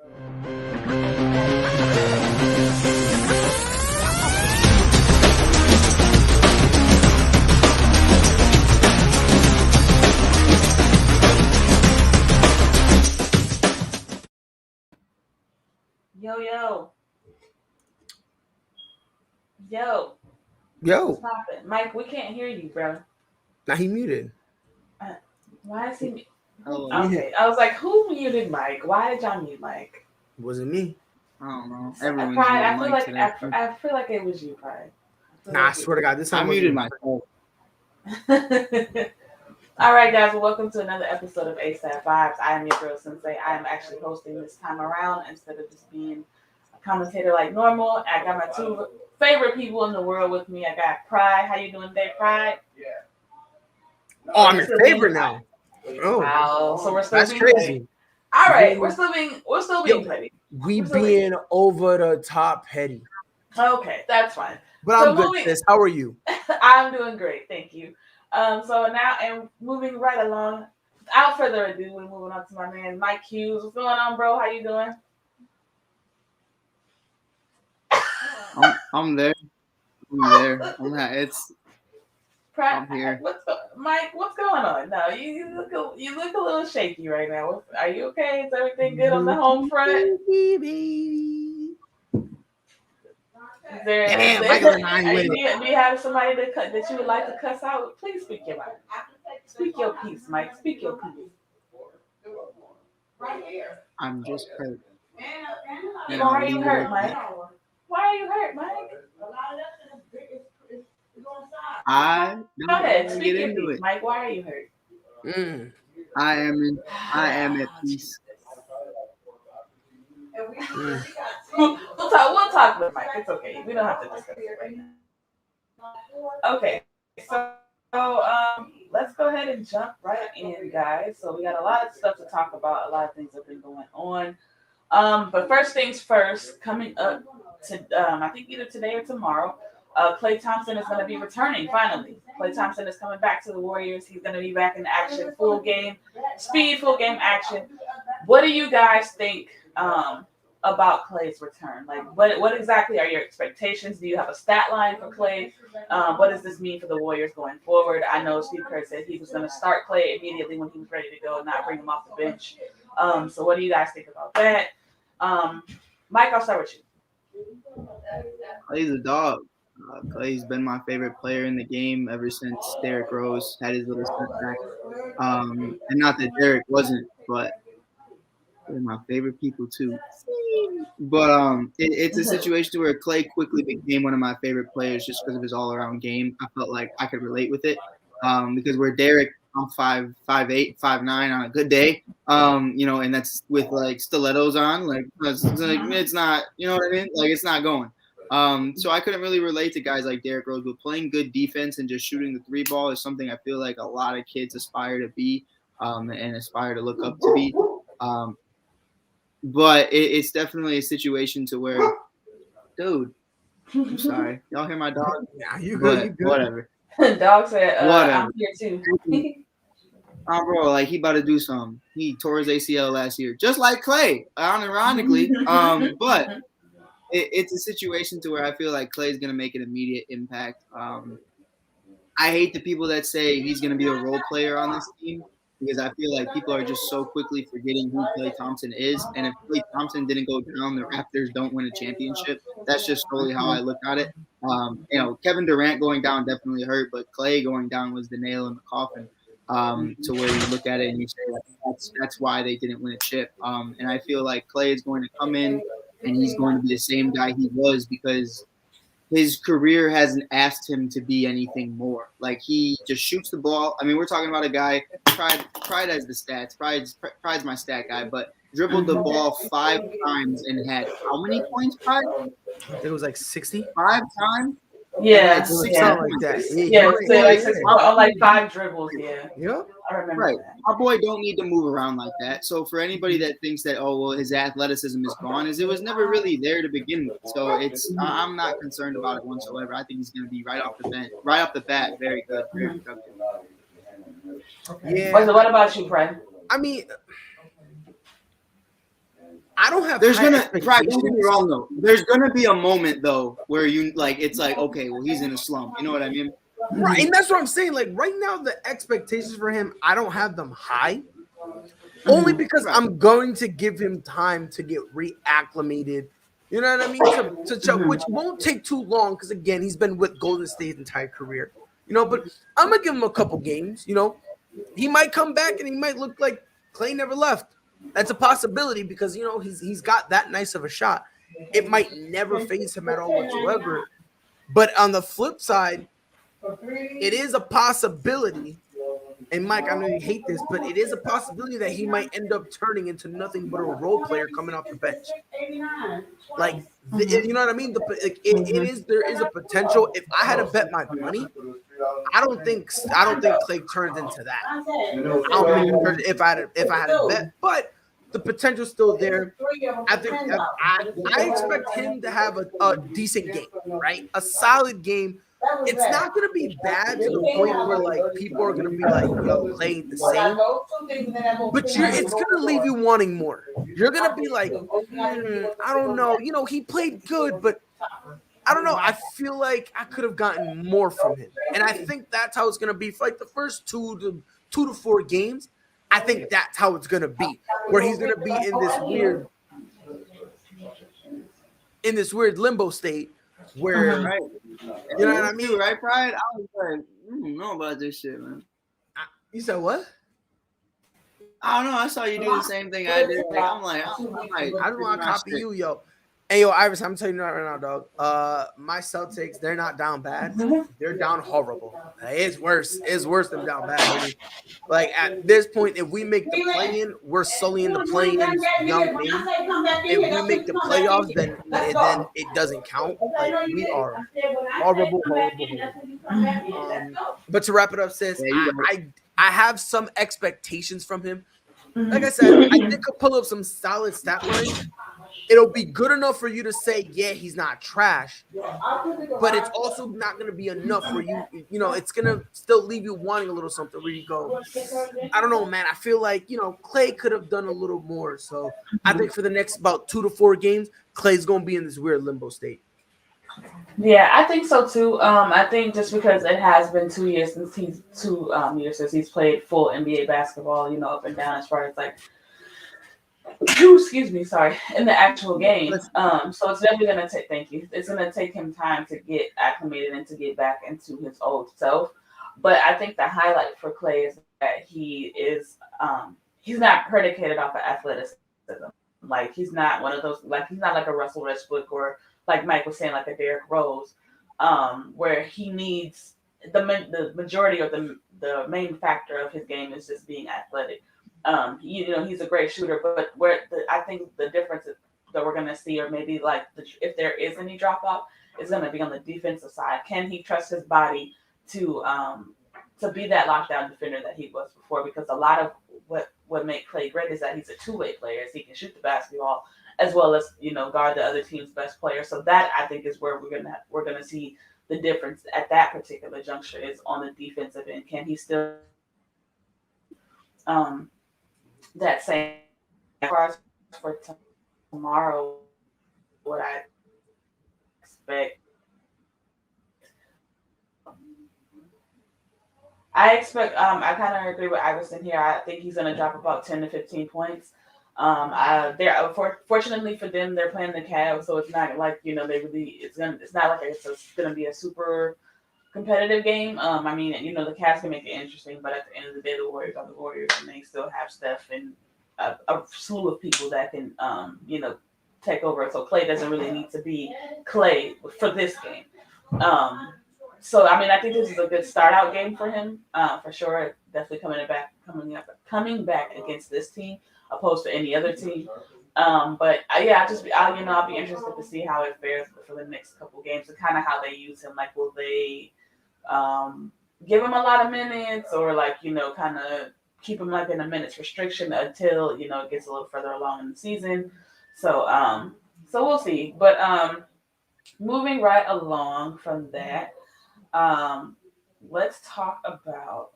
Yo. What's poppin'? Mike, we can't hear you, bro. Now he muted. Why is he? Oh, Okay, I was like, who muted Mike? Why did y'all mute Mike? It wasn't me. I don't know. Everyone's Pride, I muted feel Mike like today. I feel like it was you, Pride. Nah, I swear to God, this time I muted myself. All right, guys, well, welcome to another episode of ASAP Vibes. I am your girl Sensei. I am actually hosting this time around instead of just being a commentator like normal. I got my two favorite people in the world with me. I got Pride. How you doing today, Pride? Oh, I'm your favorite now. Oh, wow. So we're still that's being crazy. petty. All right, we're still being petty. We being over the top petty. Okay, that's fine. But I'm good, sis. How are you? I'm doing great, thank you. So now, and moving right along, without further ado, we're moving on to my man Mike Hughes. What's going on, bro? How you doing? I'm there. I'm here. Mike, what's going on? No, you look a little shaky right now. Are you okay? Is everything good on the home front? Baby. Do you have somebody that you would like to cuss out? Please speak your mind. Speak your piece, Mike. Speak your piece. Right here. I'm just hurt. Why are you hurt, Mike? Why are you hurt, Mike? I Go ahead, don't speak get your into piece, it. Mike. Why are you hurt? I am at peace. We'll talk with Mike. It's okay. We don't have to discuss it right now. Okay, so let's go ahead and jump right in, guys. So we got a lot of stuff to talk about. A lot of things have been going on. But first things first, coming up to I think either today or tomorrow, Klay Thompson is going to be returning finally. Klay Thompson is coming back to the Warriors. He's going to be back in action, full game speed, full game action. What do you guys think about Klay's return? Like, what exactly are your expectations? Do you have a stat line for Klay? What does this mean for the Warriors going forward? I know Steve Kerr said he was going to start Klay immediately when he was ready to go and not bring him off the bench. So what do you guys think about that? Mike, I'll start with you. Klay's a dog. Klay's been my favorite player in the game ever since Derrick Rose had his little setback. And not that Derrick wasn't, but they're my favorite people too. But it's a situation where Klay quickly became one of my favorite players just because of his all-around game. I felt like I could relate with it because where Derrick, I'm 5'8", 5'9" on a good day, and that's with like stilettos on, like it's not, you know what I mean? Like it's not going. So I couldn't really relate to guys like Derrick Rose, but playing good defense and just shooting the three ball is something I feel like a lot of kids aspire to be and aspire to look up to be. But it's definitely a situation to where, dude, I'm sorry. Y'all hear my dog? Yeah, you good. You good. Whatever. Dog said, whatever. I'm here too. Bro, like he about to do something. He tore his ACL last year, just like Klay, unironically. But it's a situation to where I feel like Klay's gonna make an immediate impact. I hate the people that say he's gonna be a role player on this team because I feel like people are just so quickly forgetting who Klay Thompson is. And if Klay Thompson didn't go down, the Raptors don't win a championship. That's just solely how I look at it. Kevin Durant going down definitely hurt, but Klay going down was the nail in the coffin. To where you look at it and you say that's why they didn't win a chip. And I feel like Klay is going to come in and he's going to be the same guy he was because his career hasn't asked him to be anything more. Like he just shoots the ball. I mean, we're talking about a guy. Pride has the stats. Pride's my stat guy, but dribbled the ball 5 times and had how many points? Pride? It was like 60. 5 times. Yeah, something like that. Like 5 dribbles. Yeah. Yep. I remember Right. that. Our boy don't need to move around like that. So for anybody that thinks that, his athleticism is gone, it was never really there to begin with. So I'm not concerned about it whatsoever. I think he's going to be right off the bat, very good, very productive. Yeah. What about you, Fred? I mean, don't have. There's high gonna don't expectations. get me wrong though. There's gonna be a moment though where you like it's like okay, well he's in a slump. You know what I mean? Right, and that's what I'm saying. Like right now, the expectations for him, I don't have them high. Only because I'm going to give him time to get reacclimated. You know what I mean? Which won't take too long because again, he's been with Golden State his entire career. You know, but I'm gonna give him a couple games. You know, he might come back and he might look like Klay never left. That's a possibility because you know he's got that nice of a shot. It might never phase him at all whatsoever. But on the flip side, it is a possibility. And Mike, I know you hate this, but it is a possibility that he might end up turning into nothing but a role player coming off the bench. Like, you know what I mean? There is a potential. If I had to bet my money, I don't think Klay turns into that. I don't think it turns, if I had to bet, but the potential's still there. I think I expect him to have a decent game, right? A solid game. It's not going to be bad to the point where like people are going to be like, yo, Klay ain't the same. But it's going to leave you wanting more. You're going to be like, I don't know. You know, he played good, but I don't know. I feel like I could have gotten more from him. And I think that's how it's going to be for like the first 2 to 4 games. I think that's how it's going to be, where he's going to be in this weird limbo state where, right. You know what I mean? Right, Pride? I was like, I don't know about this shit, man. You said what? I don't know. I saw you do the same thing I did. Like, I'm like, I just want to copy you, yo. Hey, yo, Iris, I'm telling you right now, dog. My Celtics, they're not down bad. They're down horrible. It's worse. It's worse than down bad, baby. Like, at this point, if we make the play-in, we're solely in the play-in young thing. If we make the playoffs, then it doesn't count. Like, we are horrible. But to wrap it up, sis, I have some expectations from him. Like I said, I think I'll pull up some solid stat lines. It'll be good enough for you to say, yeah, he's not trash, but it's also not going to be enough for you. You know, it's going to still leave you wanting a little something where you go, I don't know, man. I feel like, you know, Klay could have done a little more. So I think for the next about 2 to 4 games, Klay's going to be in this weird limbo state. Yeah, I think so too. I think just because it has been 2 years since he's played full NBA basketball, you know, up and down as far as like excuse me, sorry, in the actual game. So it's definitely gonna take it's gonna take him time to get acclimated and to get back into his old self. But I think the highlight for Klay is that he is he's not predicated off of athleticism. Like he's not one of those he's not like a Russell Westbrook or like Mike was saying, like a Derrick Rose, where he needs the majority of the main factor of his game is just being athletic. You know, he's a great shooter, but I think the difference that we're going to see, or maybe like if there is any drop off, is going to be on the defensive side. Can he trust his body to be that lockdown defender that he was before? Because a lot of what makes Klay great is that he's a two-way player. So he can shoot the basketball as well as, you know, guard the other team's best player. So that I think is where we're gonna see the difference at that particular juncture is on the defensive end. Can he still that same for tomorrow? What I expect. I kind of agree with Iverson here. I think he's going to drop about 10 to 15 points. Fortunately for them, they're playing the Cavs, so it's not like, you know, it's not like it's going to be a super competitive game. I mean, you know, the Cavs can make it interesting, but at the end of the day, the Warriors are the Warriors, and they still have Steph and a slew of people that can, you know, take over. So Klay doesn't really need to be Klay for this game. So I mean, I think this is a good start out game for him, for sure. Definitely coming back against this team, opposed to any other team. But yeah, I'll be interested to see how it fares for the next couple games and kind of how they use him. Like, will they give him a lot of minutes, or like, you know, kind of keep him like in a minutes restriction until, you know, it gets a little further along in the season. So we'll see. But moving right along from that. Let's talk about.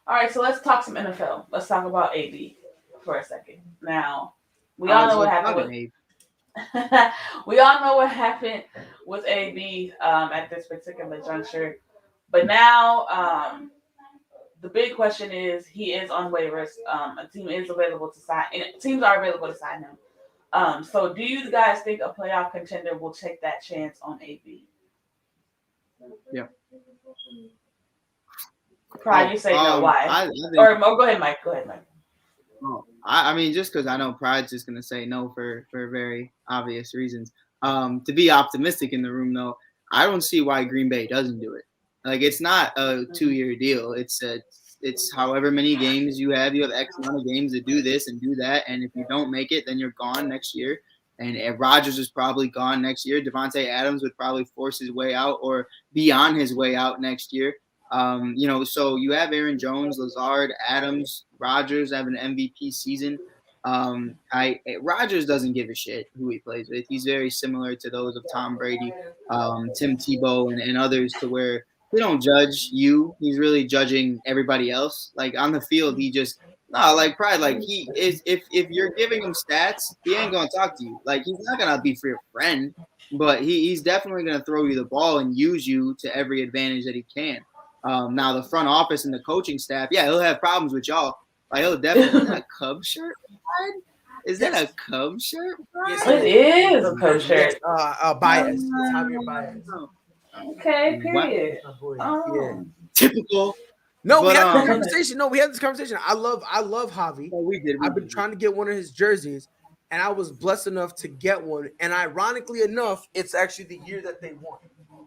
All right, so let's talk some NFL. Let's talk about AB for a second. Now, We all know what happened we all know what happened with AB at this particular juncture. But now the big question is he is on waivers. A team is available to sign. Teams are available to sign him. So do you guys think a playoff contender will take that chance on AB? Yeah. Pride, you say no. Why? Or go ahead, Mike. Go ahead, Mike. I mean, just because I know Pride's just gonna say no for very obvious reasons. To be optimistic in the room, though, I don't see why Green Bay doesn't do it. Like, it's not a 2-year deal. It's however many games you have. You have X amount of games to do this and do that, and if you don't make it, then you're gone next year. And Rodgers is probably gone next year. Devontae Adams would probably force his way out or be on his way out next year. So you have Aaron Jones, Lazard, Adams, Rodgers have an MVP season. Rodgers doesn't give a shit who he plays with. He's very similar to those of Tom Brady, Tim Tebow, and others, to where he don't judge you. He's really judging everybody else. Like, on the field, he just Pride. Like, he is. If you're giving him stats, he ain't gonna talk to you. Like, he's not gonna be for your friend, but he's definitely gonna throw you the ball and use you to every advantage that he can. Now the front office and the coaching staff, yeah, he'll have problems with y'all. Like, he'll definitely. Is that a Cub shirt? Is that a Cub shirt? Yes, it is a Cub shirt. Bias. It's Javier Bias. Okay, period. Yeah. Typical. No, we had this conversation. No, we had this conversation. I love Javi. Oh, we did. I've been trying to get one of his jerseys, and I was blessed enough to get one. And ironically enough, it's actually the year that they won.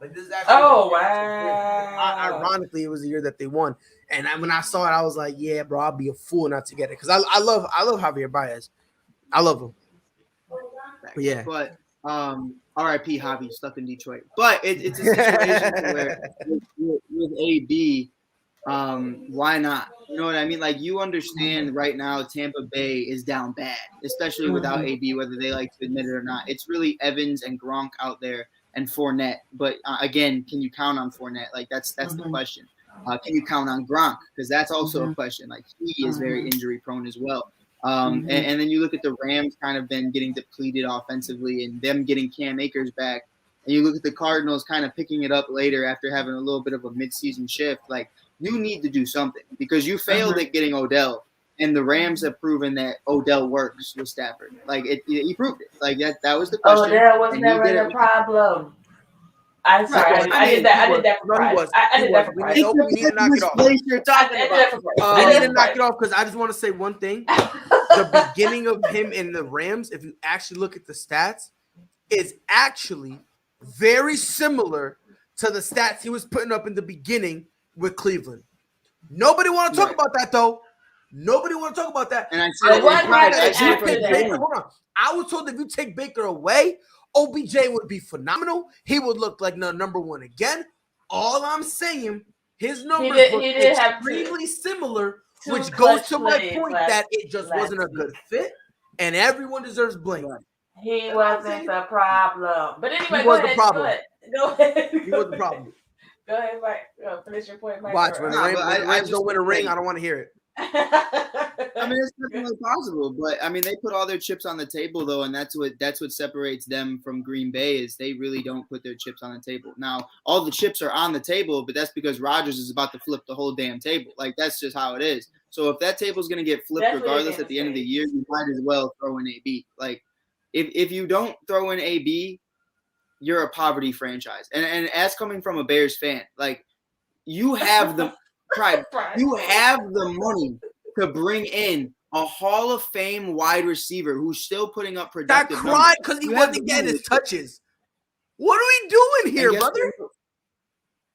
Like, this is actually wow. Ironically, it was the year that they won. And when I saw it, I was like, yeah, bro, I'll be a fool not to get it. Because I love Javier Baez. I love him. But yeah. But R.I.P. Javi, stuck in Detroit. But it's a situation where with AB, why not? You know what I mean? Like, you understand right now Tampa Bay is down bad, especially without AB, whether they like to admit it or not. It's really Evans and Gronk out there and Fournette. But again, can you count on Fournette? Like, that's the question. Can you count on Gronk? Because that's also a question. Like, he is very injury prone as well. And then you look at the Rams kind of been getting depleted offensively and them getting Cam Akers back. And you look at the Cardinals kind of picking it up later after having a little bit of a midseason shift. Like, you need to do something because you failed at getting Odell. And the Rams have proven that Odell works with Stafford. Like, he proved it. Like, that was the question. Odell was never the problem. I'm sorry. I did that for pride. I did that for pride. We need to knock it off. I need to knock it off because I just want to say one thing. The beginning of him in the Rams, if you actually look at the stats, is actually very similar to the stats he was putting up in the beginning with Cleveland. Nobody want to talk about that, though. Nobody want to talk about that. And I said, I was told if you take Baker away, OBJ would be phenomenal. He would look like the number one again. All I'm saying, his numbers look extremely similar, which goes to my point that it just wasn't a good fit, and everyone deserves blame. He wasn't the problem. But anyway, he was the problem. Go ahead. He was the problem. Go ahead, Mike. Finish your point, Mike. Watch, when the Rams don't win a ring, I don't want to hear it. I mean, it's definitely possible, but I mean, they put all their chips on the table, though, and that's what separates them from Green Bay is they really don't put their chips on the table. Now, all the chips are on the table, but that's because Rodgers is about to flip the whole damn table. Like, that's just how it is. So if that table's going to get flipped regardless at the end of the year, you might as well throw in AB. Like, if you don't throw in AB, you're a poverty franchise. And as coming from a Bears fan, like, you have the pride, you have the money to bring in a Hall of Fame wide receiver who's still putting up productive numbers. That cried because he wasn't getting his touches. What are we doing here, brother?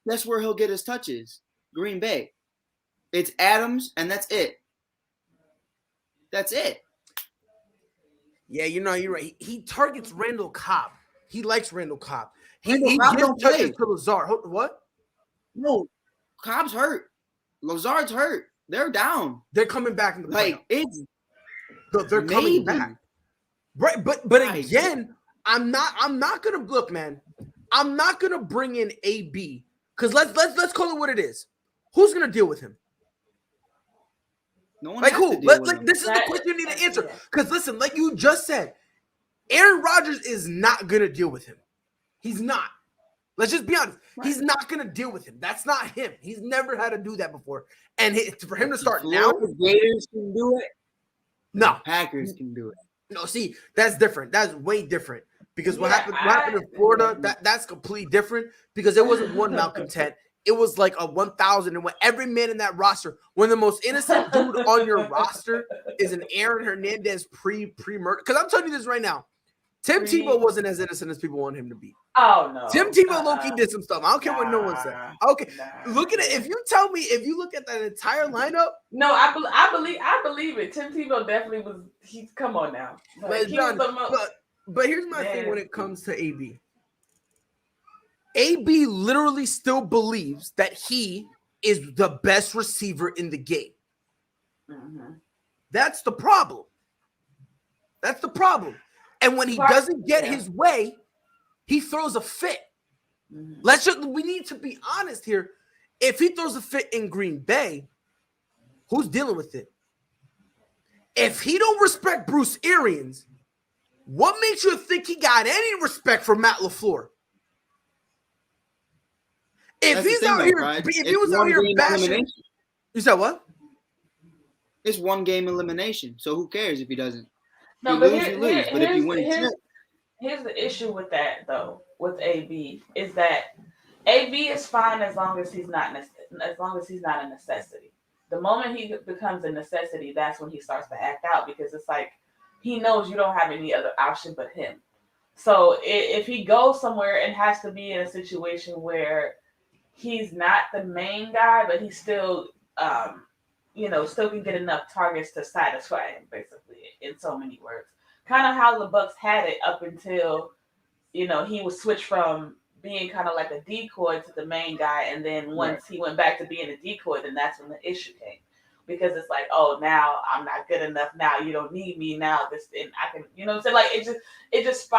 That's where he'll get his touches. Green Bay. It's Adams, and that's it. That's it. Yeah, you're right. He targets Randall Cobb. He likes Randall Cobb. He Cobb gives don't touches play. to Lazard. What? No, Cobb's hurt. Lazard's hurt. They're down. They're coming back in the playoffs. They're maybe coming back. Right, but again, I'm not gonna look, man. I'm not gonna bring in AB because let's call it what it is. Who's gonna deal with him? No one Like has who? to deal with Like him. this is the question you need to answer. Because listen, like you just said, Aaron Rodgers is not gonna deal with him. He's not. Let's just be honest. Right. He's not gonna deal with him. That's not him. He's never had to do that before. And for him to The start now, Florida Gators can do it. no, The Packers can do it. no. See, that's different. That's way different. Because what happened in Florida, that's completely different. Because it wasn't one malcontent. It was like a 1,000, and when every man in that roster, when the most innocent dude on your roster is an Aaron Hernandez pre-murder. Because I'm telling you this right now, Tim Tebow wasn't as innocent as people want him to be. Oh no, Tim Tebow low-key did some stuff. I don't care what no one said. Okay, look at it. If you tell me, if you look at that entire lineup, no, I believe it. Tim Tebow definitely was. Come on now. Like, but here's my thing when it comes to AB. AB literally still believes that he is the best receiver in the game. Mm-hmm. That's the problem. That's the problem. And when he doesn't get his way, he throws a fit. Mm-hmm. We need to be honest here. If he throws a fit in Green Bay, who's dealing with it? If he don't respect Bruce Arians, what makes you think he got any respect for Matt LaFleur? If he's out here, if he was out here bashing, you said what? It's one game elimination, so who cares if he doesn't? No, you but lose, you lose. But if you win, here's the issue with that though. With AB is that AB is fine as long as he's not a necessity. The moment he becomes a necessity, that's when he starts to act out because it's like he knows you don't have any other option but him. So if he goes somewhere and has to be in a situation where he's not the main guy, but he still, still can get enough targets to satisfy him, basically, in so many words. Kind of how the Bucs had it up until, he was switched from being kind of like a decoy to the main guy, and then once he went back to being a decoy, then that's when the issue came. Because it's like, oh, now I'm not good enough. Now you don't need me. Now and I can, what I'm saying? Like it just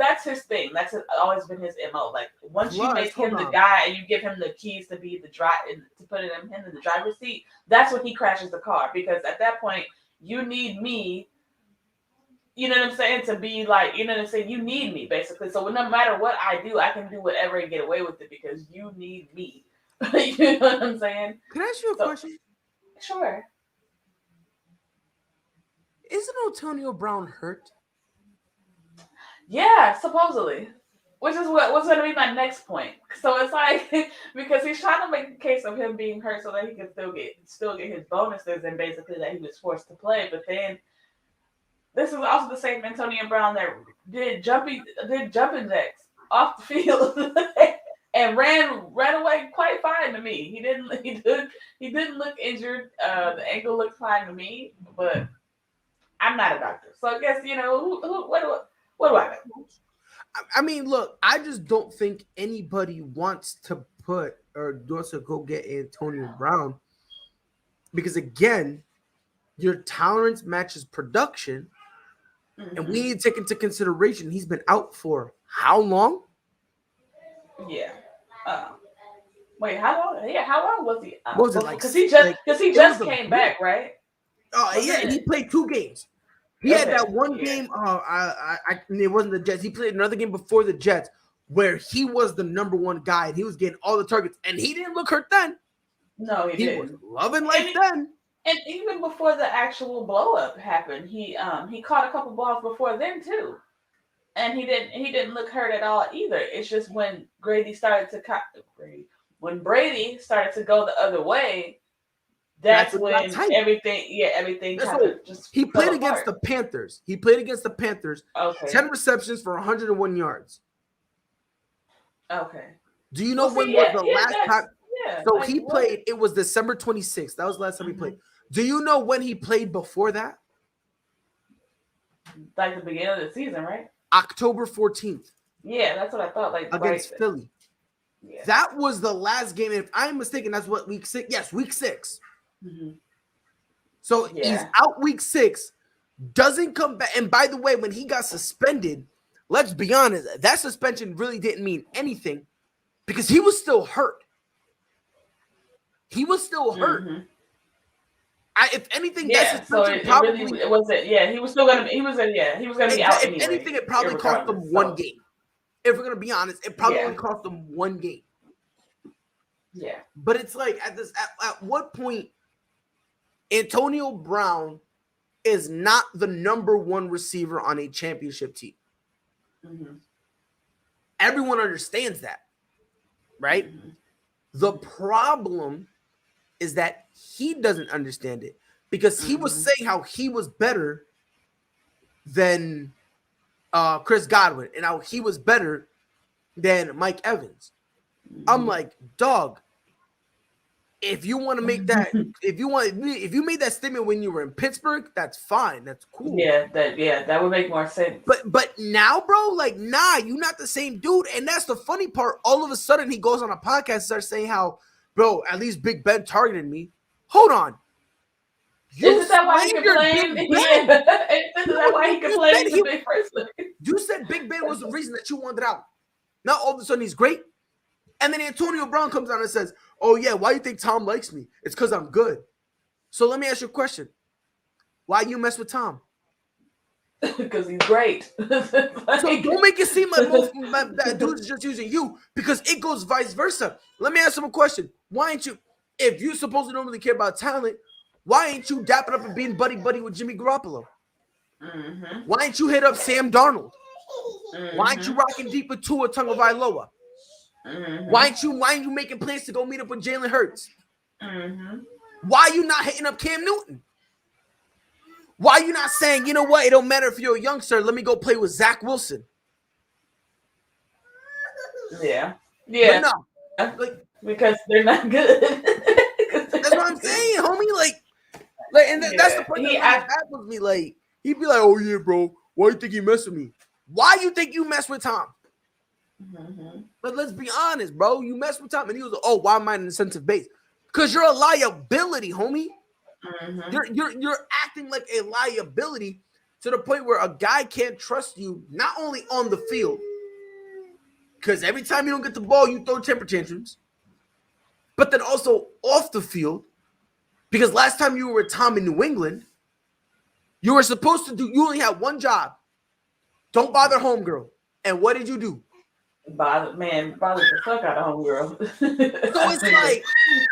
that's his thing. That's always been his MO. Like once you make him the guy and you give him the keys to be the to put him in the driver's seat, that's when he crashes the car. Because at that point, you need me. You know what I'm saying? To be like, you know what I'm saying? You need me basically. So no matter what I do, I can do whatever and get away with it because you need me. You know what I'm saying? Can I ask you a question? Sure. Isn't Antonio Brown hurt? Yeah, supposedly. Which is what's going to be my next point. So it's like because he's trying to make a case of him being hurt so that he can still get his bonuses and basically that he was forced to play. But then this is also the same Antonio Brown that did jumping jacks off the field. And ran away quite fine to me. He didn't look injured. The ankle looked fine to me, but I'm not a doctor, so I guess what do I know? I mean, look, I just don't think anybody wants to put or wants to go get Antonio Brown because again, your tolerance matches production, and we need to take into consideration he's been out for how long? Yeah. Wait, how long? Yeah, how long was he? What was it like? Because he just came back, right? Oh yeah, he played 2 games. He had that one game. It wasn't the Jets. He played another game before the Jets where he was the number 1 guy and he was getting all the targets, and he didn't look hurt then. No, he didn't. Was loving life then. And even before the actual blow up happened, he caught a couple balls before then too. And he didn't look hurt at all either. It's just when Brady started to go the other way, that's when everything kind of just he played against the Panthers. Okay. 10 receptions for 101 yards. Okay. Do you know when was the last time? Yeah. So he played. It was December 26th. That was the last time he played. Do you know when he played before that? Like the beginning of the season, right? October 14th. Yeah, that's what I thought. Like against Philly. Yeah. That was the last game. If I'm mistaken, that's what week 6. Yes, week 6. Mm-hmm. So he's out week 6, doesn't come back. And by the way, when he got suspended, let's be honest, that suspension really didn't mean anything because he was still hurt. Mm-hmm. If anything, Yeah, that's so suspension it probably. really it wasn't. Yeah, he was still gonna. He was gonna be out If anyway. anything, it probably cost them one game. If we're gonna be honest, it probably only cost them one game. Yeah. But it's like at what point Antonio Brown is not the number one receiver on a championship team. Mm-hmm. Everyone understands that, right? Mm-hmm. The problem is that he doesn't understand it because he was saying how he was better than Chris Godwin and how he was better than Mike Evans. Mm-hmm. I'm like, dog, if you want to make that, if you made that statement when you were in Pittsburgh, that's fine. That's cool. Yeah, that would make more sense. But now, bro, like, nah, you're not the same dude. And that's the funny part. All of a sudden, he goes on a podcast and starts saying how, bro, at least Big Ben targeted me. Hold on. Isn't that why he complained? Yeah. Isn't that why he complained in the big first place? You said Big Ben was the reason that you wanted out. Now all of a sudden he's great. And then Antonio Brown comes out and says, oh, yeah, why do you think Tom likes me? It's because I'm good. So let me ask you a question. Why you mess with Tom? Because he's great. So don't make it seem like that dude's just using you, because it goes vice versa. Let me ask him a question. Why ain't you, if you're supposed to normally care about talent, why ain't you dapping up and being buddy-buddy with Jimmy Garoppolo? Mm-hmm. Why ain't you hit up Sam Darnold? Mm-hmm. Why ain't you rocking deep with Tua Tagovailoa? Mm-hmm. Why ain't you making plans to go meet up with Jalen Hurts? Mm-hmm. Why are you not hitting up Cam Newton? Why are you not saying, you know what, it don't matter if you're a youngster, let me go play with Zach Wilson? Yeah. But no. Like, because they're not good. That's what I'm saying, homie. Like and that's the point that baffles me. Like, he'd be like, oh yeah, bro, why you think he messed with me? Why you think you messed with Tom? Mm-hmm. But let's be honest, bro. You messed with Tom, and he was like, oh, why am I an incentive base? Because you're a liability, homie. Mm-hmm. You're acting like a liability to the point where a guy can't trust you, not only on the field, because every time you don't get the ball, you throw temper tantrums, but then also off the field, because last time you were with Tom in New England, you were supposed to you only had one job. Don't bother homegirl. And what did you do? Bother the fuck out of homegirl. So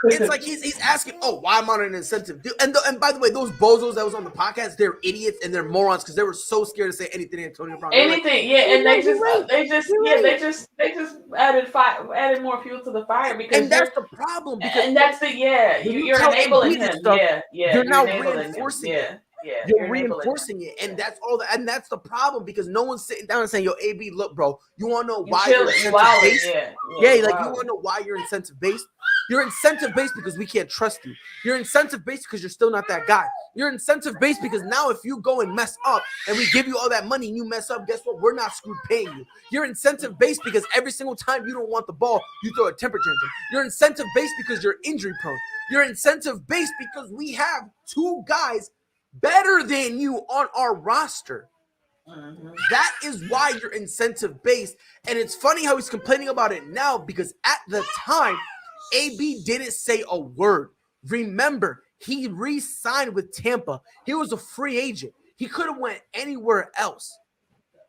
it's like he's asking, oh, why am I on an incentive deal? And by the way, those bozos that was on the podcast, they're idiots and they're morons because they were so scared to say anything to Antonio Brown. Anything, like, and they just added more fuel to the fire because that's the problem. And that's you're enabling him. Stuff, you're now reinforcing it. Yeah, you're reinforcing it, and that's all. And that's the problem because no one's sitting down and saying, "Yo, AB, look, bro, you want to know why you're incentive based? You want to know why you're incentive based? You're incentive based because we can't trust you. You're incentive based because you're still not that guy. You're incentive based because now if you go and mess up and we give you all that money and you mess up, guess what? We're not screwed paying you. You're incentive based because every single time you don't want the ball, you throw a temper tantrum. You're incentive based because you're injury prone. You're incentive based because we have two guys better than you on our roster. Mm-hmm. That is why you're incentive based. And it's funny how he's complaining about it now because at the time, AB didn't say a word. Remember, he re-signed with Tampa. He was a free agent. He could have went anywhere else.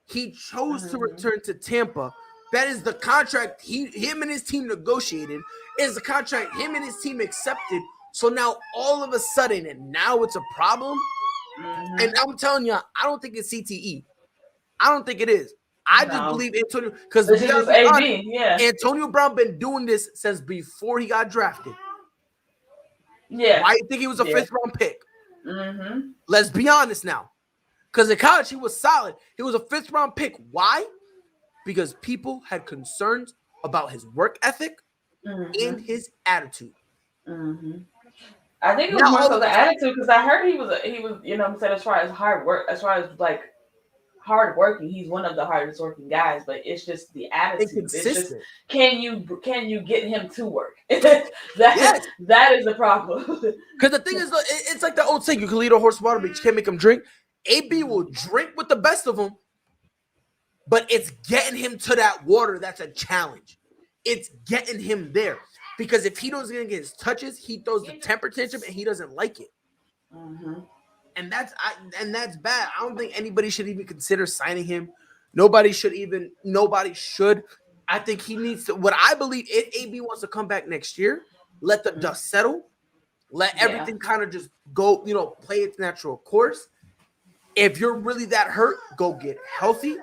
He chose to return to Tampa. That is the contract him and his team negotiated. Is the contract him and his team accepted. So now all of a sudden, and now it's a problem. Mm-hmm. And I'm telling you, I don't think it's CTE. I don't think it is. I just believe Antonio, because Antonio Brown been doing this since before he got drafted. Yeah. Why do you think he was a fifth round pick? Mm-hmm. Let's be honest now. Because in college, he was solid. He was a fifth round pick. Why? Because people had concerns about his work ethic and his attitude. Mm-hmm. I think it was more so the attitude because I heard he was you know what I'm saying, as far as hard work, as far as like hard working, he's one of the hardest working guys, but it's just the attitude. It's just can you get him to work? That is the problem. Because the thing is, it's like the old saying, you can lead a horse to water, but you can't make him drink. AB will drink with the best of them, but it's getting him to that water that's a challenge. It's getting him there. Because if he doesn't get his touches, he throws the temper tantrum and he doesn't like it. Mm-hmm. And that's bad. I don't think anybody should even consider signing him. Nobody should. I think he needs to. What I believe, if AB wants to come back next year, let the dust settle. Let everything kind of just go, play its natural course. If you're really that hurt, go get healthy.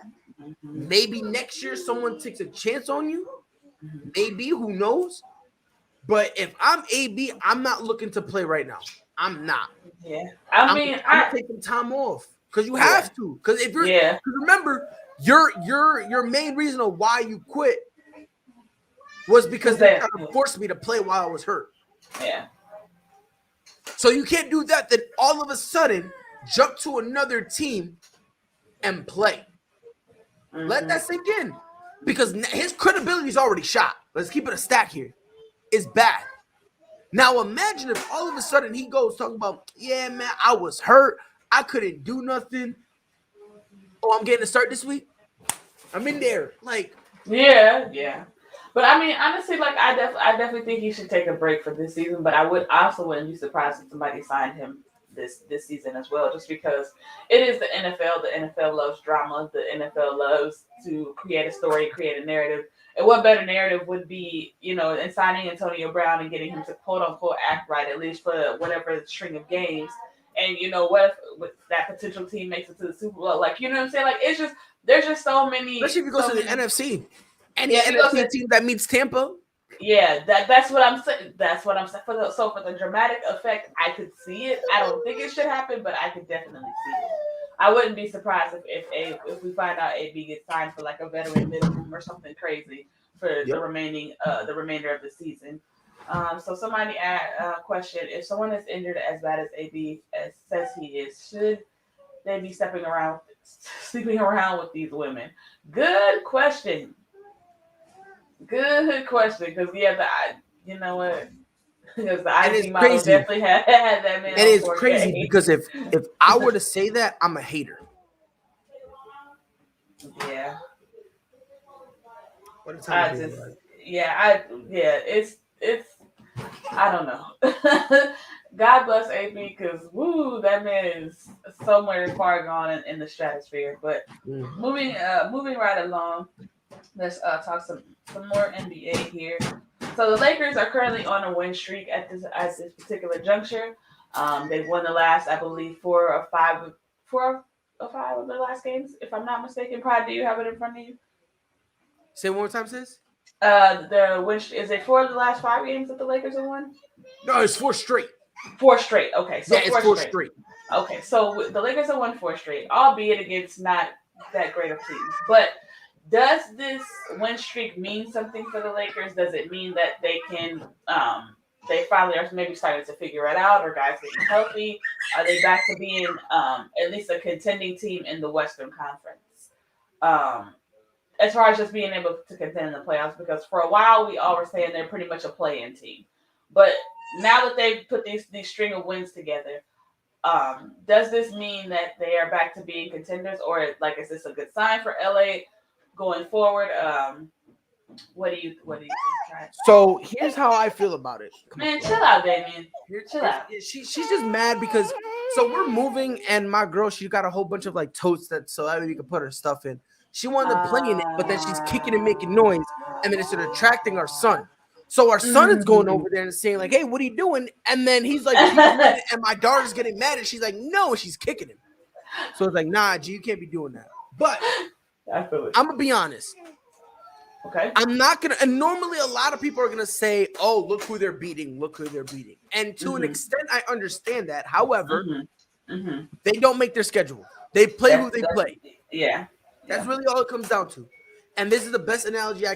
Maybe next year someone takes a chance on you. Maybe, who knows? But if I'm AB, I'm not looking to play right now. I'm not. Yeah. I'm gonna take some time off because you have to. Because if you're, cause remember, your main reason of why you quit was because they kind of forced me to play while I was hurt. Yeah. So you can't do that. Then all of a sudden jump to another team and play. Mm-hmm. Let that sink in, because his credibility is already shot. Let's keep it a stack here. It's bad. Now imagine if all of a sudden he goes talking about, yeah, man, I was hurt. I couldn't do nothing. Oh, I'm getting a start this week. I'm in there. Like, yeah. But I mean, honestly, like I definitely think he should take a break for this season. But I wouldn't be surprised if somebody signed him this season as well, just because it is the NFL. The NFL loves drama. The NFL loves to create a story, create a narrative. And what better narrative would be, in signing Antonio Brown and getting him to quote unquote act right, at least for whatever string of games. And what if that potential team makes it to the Super Bowl? Like, you know what I'm saying? Like, it's just, there's just so many. Especially if you go to the NFC. Any NFC team that meets Tampa. Yeah, that's what I'm saying. That's what I'm saying. For the dramatic effect, I could see it. I don't think it should happen, but I could definitely see it. I wouldn't be surprised if we find out AB gets signed for like a veteran minimum or something crazy for the remainder of the season. So somebody asked a question: if someone is injured as bad as AB says he is, should they be sleeping around with these women? Good question. Good question, because you know what? Because the IG model definitely had that man. It is crazy because if I were to say that, I'm a hater. Yeah. What a time it's I don't know. God bless AB, because that man is somewhere far gone in the stratosphere. But moving right along, let's talk some more NBA here. So the Lakers are currently on a win streak at this particular juncture. They've won the last, I believe, 4 or 5 of their last games, if I'm not mistaken. Pride, do you have it in front of you? Say one more time, sis. The win is it 4 of the last 5 games that the Lakers have won? No, it's 4 straight. 4 straight. Okay, so it's 4 straight. Okay, so the Lakers have won 4 straight, albeit against not that great of teams, but. Does this win streak mean something for the Lakers? Does it mean that they can, they finally are maybe starting to figure it out, or guys getting healthy? Are they back to being at least a contending team in the Western Conference? As far as just being able to contend in the playoffs, because for a while we all were saying they're pretty much a play-in team. But now that they've put these string of wins together, does this mean that they are back to being contenders, or is this a good sign for LA? Going forward, what do you think? So here's how I feel about it. Man, chill out, Damien. Chill out. She's just mad because we're moving, and my girl, she got a whole bunch of totes that we can put her stuff in. She wanted to play in it, but then she's kicking and making noise, and then it's attracting our son. So our son is going over there and saying hey, what are you doing? And then he's like, and my daughter's getting mad, and she's like, no, and she's kicking him. So it's nah, G, you can't be doing that. But I'm gonna be honest. Okay. I'm not gonna. And normally, a lot of people are gonna say, "Oh, look who they're beating! Look who they're beating!" And to an extent, I understand that. However, they don't make their schedule. They play who they play. Yeah. That's really all it comes down to. And this is the best analogy I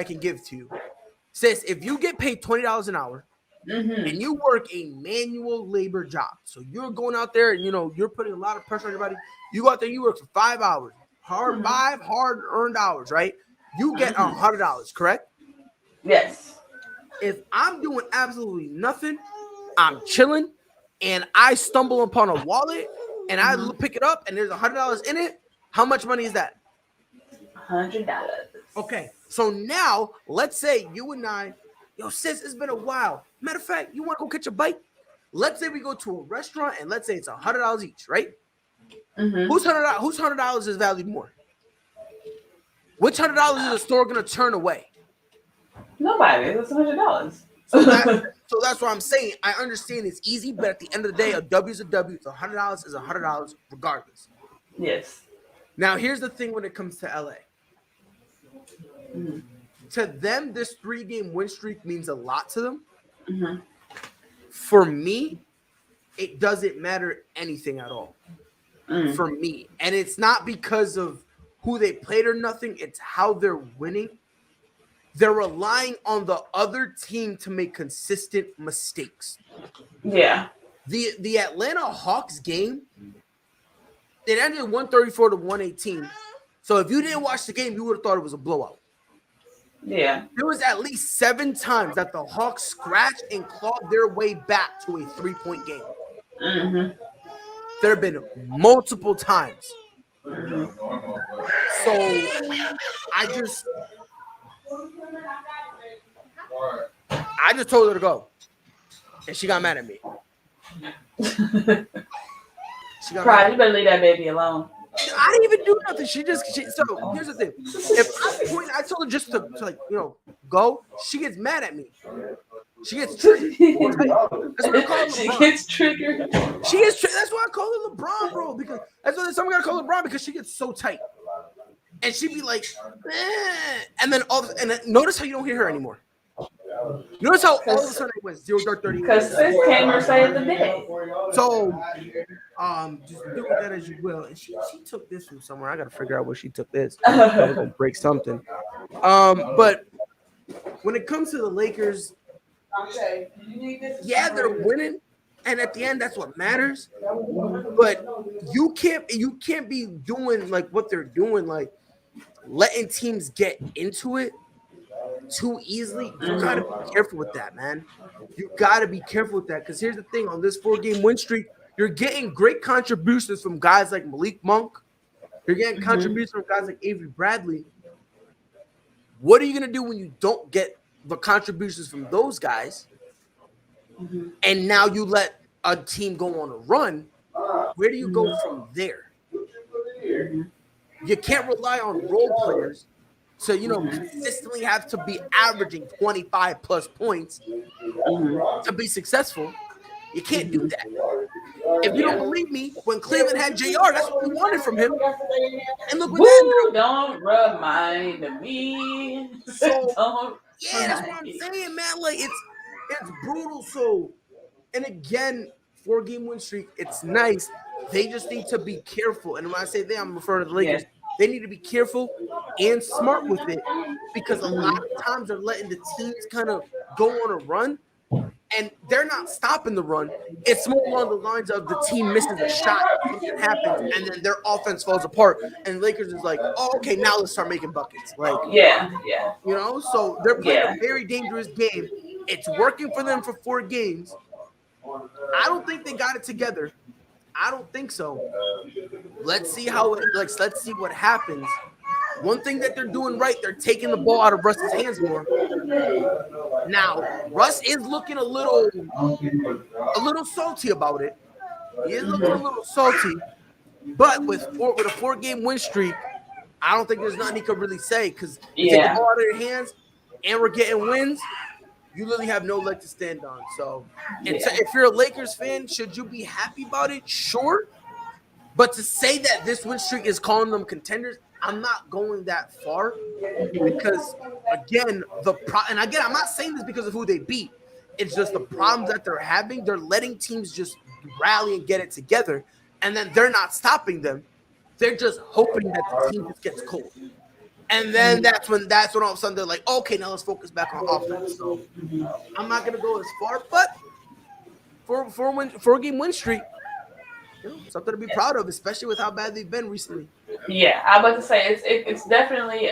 can give to you. Sis, if you get paid $20 an hour and you work a manual labor job, so you're going out there and you're putting a lot of pressure on your body. You go out there, you work for 5 hours. Five hard-earned hours, right? You get $100, correct? Yes. If I'm doing absolutely nothing, I'm chilling, and I stumble upon a wallet, and I pick it up, and there's $100 in it, how much money is that? $100. Okay, so now, let's say you and I, sis, it's been a while. Matter of fact, you want to go catch a bite? let's say we go to a restaurant and let's say it's $100 each, right? Mm-hmm. Whose $100 is valued more? Which $100 is the store gonna turn away? Nobody. It's $100. So that's what I'm saying. I understand it's easy, but at the end of the day, a W is a W. So $100 is $100 regardless. Yes. Now, here's the thing when it comes to LA. Mm-hmm. To them, this 3-game win streak means a lot to them. Mm-hmm. For me, it doesn't matter anything at all. Mm-hmm. For me. And it's not because of who they played or nothing. It's how they're winning. They're relying on the other team to make consistent mistakes. Yeah. The Atlanta Hawks game, it ended 134-118. So if you didn't watch the game, you would have thought it was a blowout. Yeah. There was at least 7 times that the Hawks scratched and clawed their way back to a 3-point game. Mm-hmm. There have been multiple times. Mm-hmm. So I just told her to go. And she got mad at me. Pride, you better leave that baby alone. I didn't even do nothing. So here's the thing. If I told her just to like, go, she gets mad at me. She gets triggered. She gets triggered. That's why I call her LeBron, bro. Because that's why someone gotta call her LeBron because she gets so tight. And she'd be like, and then notice how you don't hear her anymore. Notice how all of a sudden it went 0-30. Because sis came or saved the day. So, just do with that as you will. And she took this from somewhere. I gotta figure out where she took this. I'm gonna break something. But when it comes to the Lakers, yeah, they're winning, and at the end, that's what matters. But you can't be doing like what they're doing, like letting teams get into it too easily. You gotta be careful with that, man. You gotta be careful with that, because here's the thing: on this 4-game win streak, you're getting great contributions from guys like Malik Monk. You're getting contributions from guys like Avery Bradley. What are you gonna do when you don't get the contributions from those guys? And now you let a team go on a run? Where do you go from there? You can't rely on role players to, consistently have to be averaging 25 plus points to be successful. You can't do that. If you don't believe me, when Cleveland had JR, that's what we wanted from him. And look what that don't remind me. Yeah, that's what I'm saying, man. Like it's brutal. So, and again, 4-game win streak, it's nice. They just need to be careful. And when I say they, I'm referring to the Lakers. Yeah. They need to be careful and smart with it, because a lot of times they're letting the teams kind of go on a run, and they're not stopping the run. It's more along the lines of the team misses a shot, something happens, and then their offense falls apart. And Lakers is like, oh, okay, now let's start making buckets. Like, yeah. So they're playing a very dangerous game. It's working for them for 4 games. I don't think they got it together. I don't think so. Let's see let's see what happens. One thing that they're doing right, they're taking the ball out of Russ's hands more. Now, Russ is looking a little salty about it. He is looking a little salty. But with a 4-game win streak, I don't think there's nothing he could really say, because you take the ball out of your hands and we're getting wins, you really have no leg to stand on. So, if you're a Lakers fan, should you be happy about it? Sure. But to say that this win streak is calling them contenders, I'm not going that far, because, again, and again, I'm not saying this because of who they beat. It's just the problems that they're having. They're letting teams just rally and get it together, and then they're not stopping them. They're just hoping that the team just gets cold. And then that's when all of a sudden they're like, okay, now let's focus back on offense. So I'm not going to go as far, but for a 4-game win streak, something to be proud of, especially with how bad they've been recently. Yeah, I was about to say it's definitely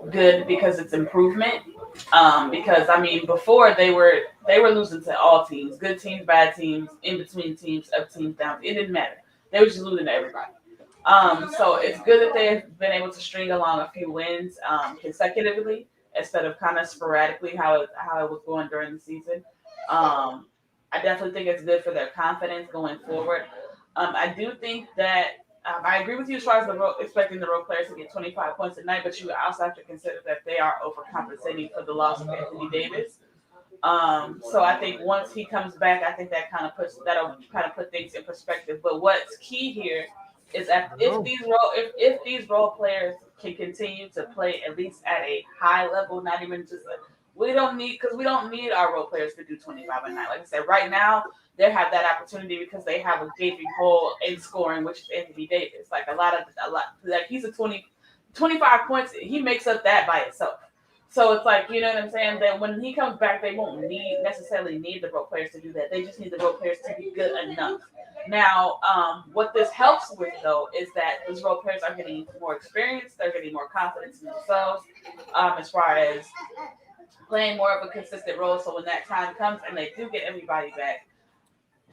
good, because it's improvement. Because I mean, before they were losing to all teams, good teams, bad teams, in between teams, up teams, down. It didn't matter. They were just losing to everybody. So it's good that they've been able to string along a few wins consecutively, instead of kind of sporadically how it was going during the season. I definitely think it's good for their confidence going forward. I do think that I agree with you as far as expecting the role players to get 25 points a night, but you also have to consider that they are overcompensating for the loss of Anthony Davis. So I think once he comes back, I think that'll kind of put things in perspective. But what's key here is that if these role players can continue to play at least at a high level, not even just we don't need our role players to do 25 a night. Like I said, right now they have that opportunity because they have a gaping hole in scoring, which is Anthony Davis. Like like he's a 25 points, he makes up that by itself. So it's like, you know what I'm saying? That when he comes back, they won't necessarily need the role players to do that. They just need the role players to be good enough. Now, what this helps with though is that these role players are getting more experience. They're getting more confidence in themselves, as far as playing more of a consistent role. So when that time comes and they do get everybody back,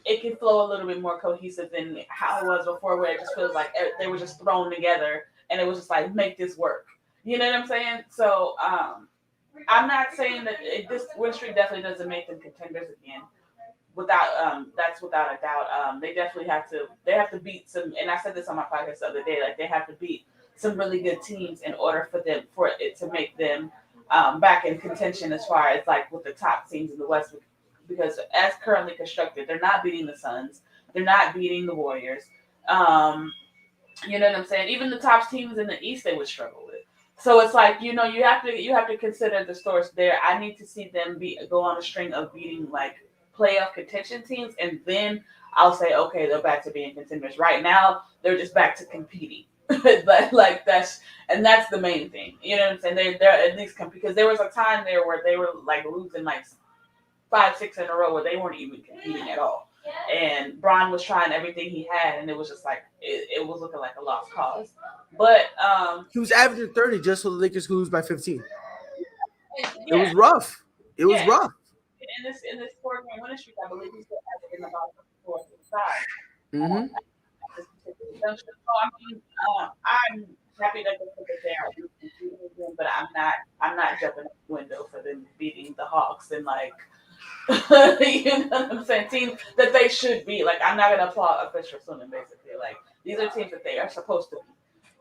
it can flow a little bit more cohesive than how it was before, where it just feels like they were just thrown together and it was just like, make this work. You know what I'm saying? So I'm not saying that this win streak definitely doesn't make them contenders again. That's without a doubt. They definitely have to beat some, and I said this on my podcast the other day, like they have to beat some really good teams in order for it to make them back in contention as far as like with the top teams in the West. Because as currently constructed, they're not beating the Suns, they're not beating the Warriors. You know what I'm saying? Even the top teams in the East, they would struggle with. So it's like, you have to consider the source there. I need to see them go on a string of beating like playoff contention teams, and then I'll say, okay, they're back to being contenders. Right now, they're just back to competing. Like that's the main thing. You know what I'm saying? They're at least because there was a time there where they were like losing like 5-6 in a row where they weren't even competing at all. And Bron was trying everything he had, and it was just like it was looking like a lost cause. But he was averaging 30 just so the Lakers could lose by 15. Yeah. It was rough. It was rough. In this 4-game winning streak, I believe he's still averaging about 4 to 5. Mm-hmm. So I mean, I'm happy that they are, but I'm not jumping out the window for them beating the Hawks and like. You know what I'm saying? Teams that they should be. Like, I'm not gonna applaud a fish for swimming. Basically, like these are teams that they are supposed to be.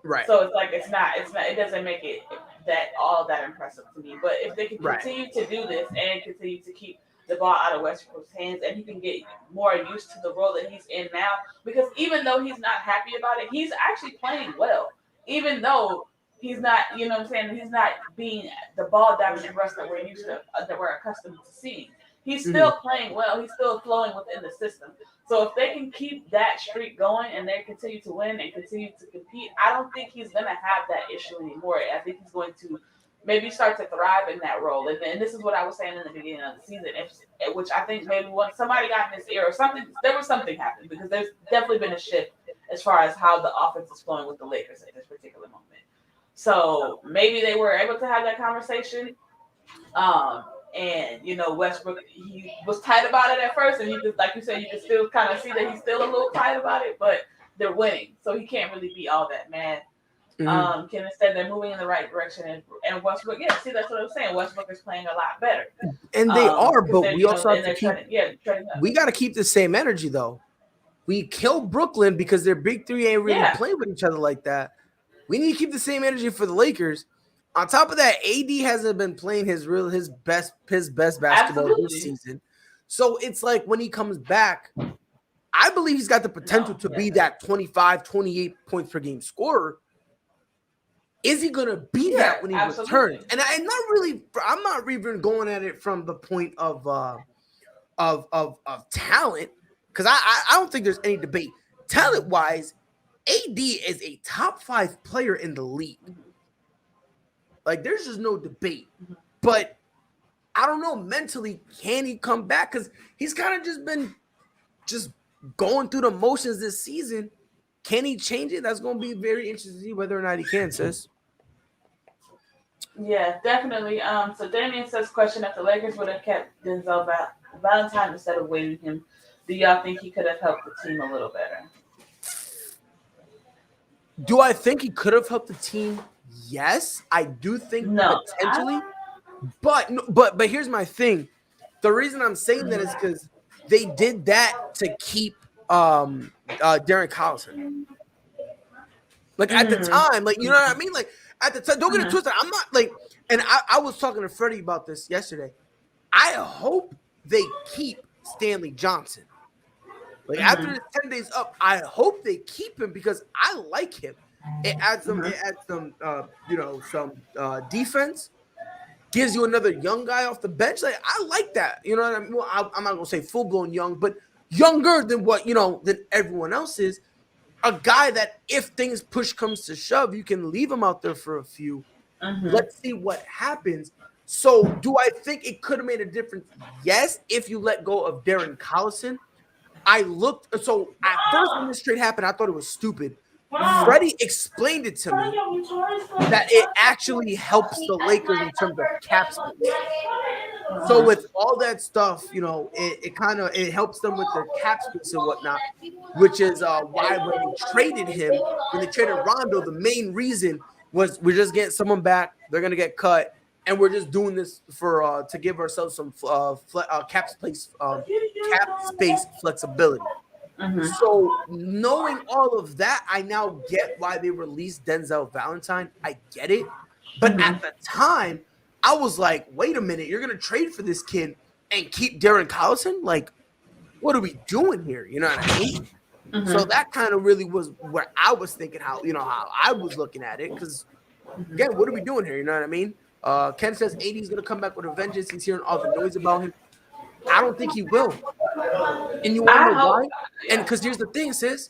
Right. So it's like it's not. It doesn't make it that impressive to me. But if they can continue to do this and continue to keep the ball out of Westbrook's hands, and he can get more used to the role that he's in now, because even though he's not happy about it, he's actually playing well. Even though he's not, you know what I'm saying, he's not being the ball dominant Russ that we're accustomed to seeing. He's still playing well. He's still flowing within the system. So if they can keep that streak going and they continue to win and continue to compete, I don't think he's going to have that issue anymore. I think he's going to maybe start to thrive in that role. And this is what I was saying in the beginning of the season, which I think maybe when somebody got in his ear or something, there was something happened, because there's definitely been a shift as far as how the offense is flowing with the Lakers at this particular moment. So maybe they were able to have that conversation. And Westbrook, he was tight about it at first, and you just, like you said, you can still kind of see that he's still a little tight about it, but they're winning, so he can't really be all that mad. Instead they're moving in the right direction, and Westbrook, see, that's what I was saying. Westbrook is playing a lot better, and they are, but we also have to keep. We got to keep the same energy though. We killed Brooklyn because their big three ain't really playing with each other like that. We need to keep the same energy for the Lakers. On top of that, AD hasn't been playing his best basketball this season. So it's like when he comes back, I believe he's got the potential to be that 25, 28 points per game scorer. Is he going to be that when he returns? And I'm not even going at it from the point of talent, because I don't think there's any debate. Talent-wise, AD is a top 5 player in the league. Like, there's just no debate. But I don't know, mentally, can he come back? Because he's kind of just been going through the motions this season. Can he change it? That's going to be very interesting to see whether or not he can, sis. Yeah, definitely. So Damien says, question, if the Lakers would have kept Denzel Valentine instead of waiting him, do y'all think he could have helped the team a little better? Do I think he could have helped the team? Yes, I do think potentially. But here's my thing. The reason I'm saying that is because they did that to keep Darren Collison. Like at the time, like you know what I mean? Like at the time, don't get it twisted. I'm not like, and I was talking to Freddie about this yesterday. I hope they keep Stanley Johnson. Like after this 10 days up, I hope they keep him because I like him. It adds some, some defense. Gives you another young guy off the bench. Like I like that. You know what I mean? Well, I'm not gonna say full blown young, but younger than what than everyone else is. A guy that if things push comes to shove, you can leave him out there for a few. Let's see what happens. So, do I think it could have made a difference? Yes, if you let go of Darren Collison. I looked. So at first, when this trade happened, I thought it was stupid. Freddie explained it to me that it actually helps the Lakers in terms of cap space. So with all that stuff, it helps them with their cap space and whatnot, which is why when they traded Rondo, the main reason was we're just getting someone back. They're gonna get cut, and we're just doing this for to give ourselves some cap space flexibility. So knowing all of that, I now get why they released Denzel Valentine. I get it. But at the time, I was like, wait a minute, you're going to trade for this kid and keep Darren Collison? Like, what are we doing here? You know what I mean? So that kind of really was where I was thinking how I was looking at it. Because, again, what are we doing here? You know what I mean? Ken says AD is going to come back with a vengeance. He's hearing all the noise about him. I don't think he will. And you want to know why? And because here's the thing, sis.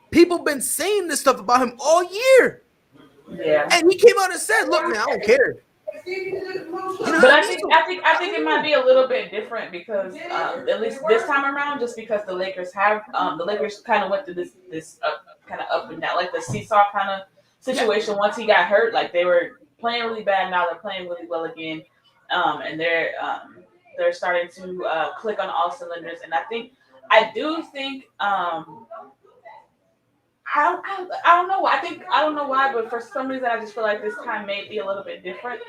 People been saying this stuff about him all year. Yeah. And he came out and said, look, man, I don't care. But I think it might be a little bit different because at least this time around, just because the Lakers kind of went through this kind of up and down, like the seesaw kind of situation. Once he got hurt, like they were playing really bad, now they're playing really well again, and they're starting to click on all cylinders. And I do think I don't know. I don't know why, but for some reason, I just feel like this time may be a little bit different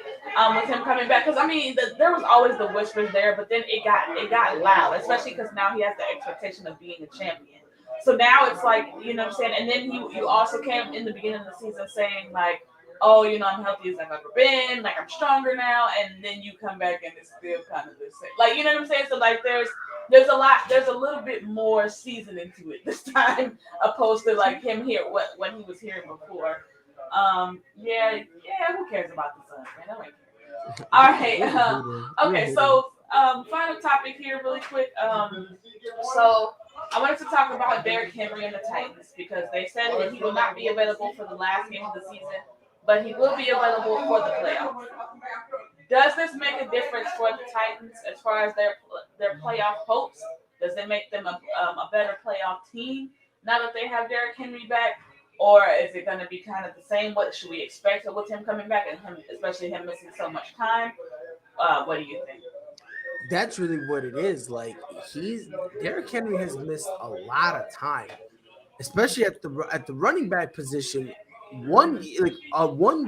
with him coming back. Because I mean, there was always the whispers there, but then it got loud, especially because now he has the expectation of being a champion. So now it's like, you know what I'm saying. And then you also came in the beginning of the season saying like, oh, I'm healthy as I've ever been, like I'm stronger now, and then you come back and it's still kind of the same. Like, you know what I'm saying? So like there's a little bit more seasoning to it this time, opposed to like him here when he was here before. Yeah, who cares about the Suns, man? Nobody cares. All right. Okay, so final topic here really quick. So I wanted to talk about Derrick Henry and the Titans because they said that he will not be available for the last game of the season, but he will be available for the playoffs. Does this make a difference for the Titans as far as their playoff hopes? Does it make them a better playoff team now that they have Derrick Henry back? Or is it going to be kind of the same? What should we expect with him coming back and especially him missing so much time? What do you think? That's really what it is. Like Derrick Henry has missed a lot of time, especially at the running back position. One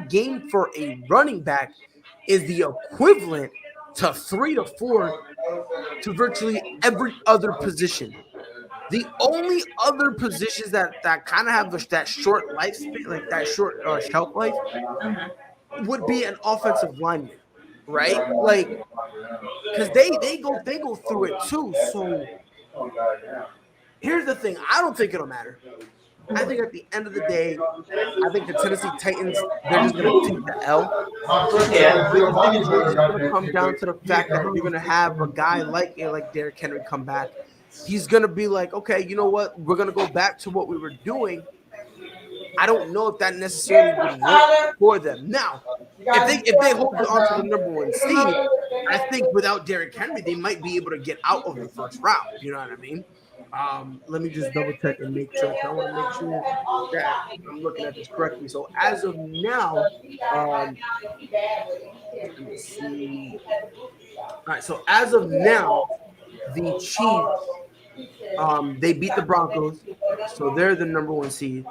game for a running back is the equivalent to 3 to 4 to virtually every other position. The only other positions that kind of have that short lifespan, like that short shelf life, would be an offensive lineman, right? Like, because they go through it too. So here's the thing: I don't think it'll matter. I think at the end of the day, I think the Tennessee Titans, they're just going to take the L. Yeah. The thing is really going to come down to the fact that you're going to have a guy like Derrick Henry come back. He's going to be like, okay, you know what? We're going to go back to what we were doing. I don't know if that necessarily would work for them. Now, if they hold on to the number 1 seed, I think without Derrick Henry, they might be able to get out of the first round. You know what I mean? Let me just double check and make sure. I want to make sure that I'm looking at this correctly. So as of now, let me see. All right. So as of now, the Chiefs, they beat the Broncos, so they're the number 1 seed.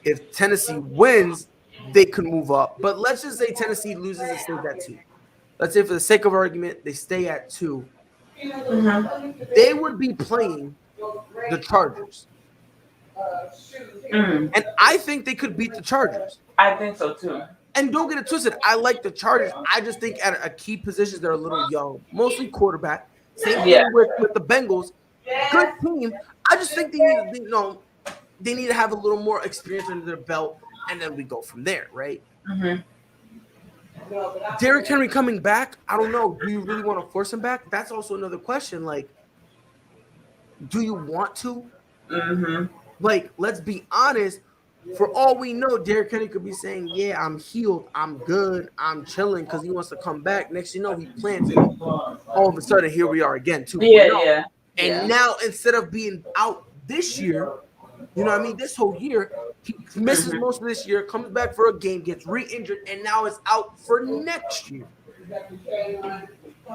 If Tennessee wins, they could move up. But let's just say Tennessee loses and stays at 2. Let's say for the sake of argument, they stay at 2. they would be playing the Chargers. And I think they could beat the Chargers. I think so too. And don't get it twisted. I like the Chargers. I just think at a key positions they're a little young, mostly quarterback. Same thing with the Bengals. Good team. I just think they need to have a little more experience under their belt, and then we go from there, right? Derrick Henry coming back, I don't know. Do you really want to force him back? That's also another question. Like, do you want to? Like, let's be honest. For all we know, Derrick Henry could be saying, "Yeah, I'm healed, I'm good, I'm chilling," because he wants to come back. Next, you know, he plans it. All of a sudden, here we are again, 2.0. And now, instead of being out this year, you know what I mean, this whole year, he misses most of this year, comes back for a game, gets re-injured, and now is out for next year.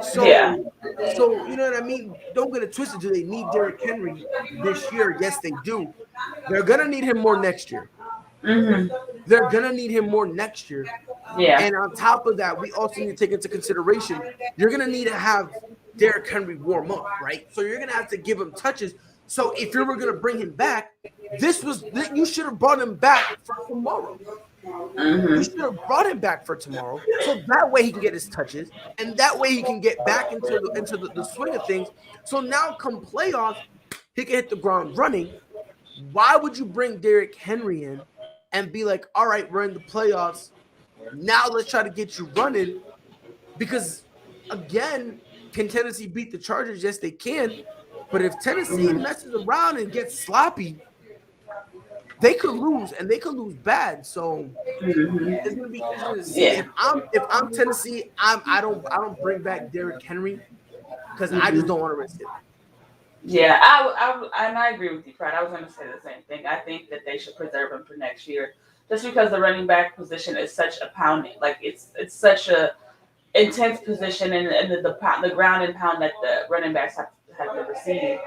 So, you know what I mean? Don't get it twisted. Do they need Derrick Henry this year? Yes, they do. They're going to need him more next year. They're going to need him more next year. And on top of that, we also need to take into consideration, you're going to need to have Derrick Henry warm up, right? So you're going to have to give him touches. So if you were going to bring him back, you should have brought him back for tomorrow. You should have brought him back for tomorrow, so that way he can get his touches, and that way he can get back into the swing of things. So now, come playoffs, he can hit the ground running. Why would you bring Derrick Henry in and be like, "All right, we're in the playoffs. Now let's try to get you running"? Because again, can Tennessee beat the Chargers? Yes, they can. But if Tennessee messes around and gets sloppy, they could lose, and they could lose bad. So it's gonna be interesting to see. If I'm Tennessee, I don't bring back Derrick Henry because I just don't want to risk it. Yeah, I agree with you, Fred. I was going to say the same thing. I think that they should preserve him for next year, just because the running back position is such a pounding, like it's such a intense position, and the ground and pound that the running backs have to receive,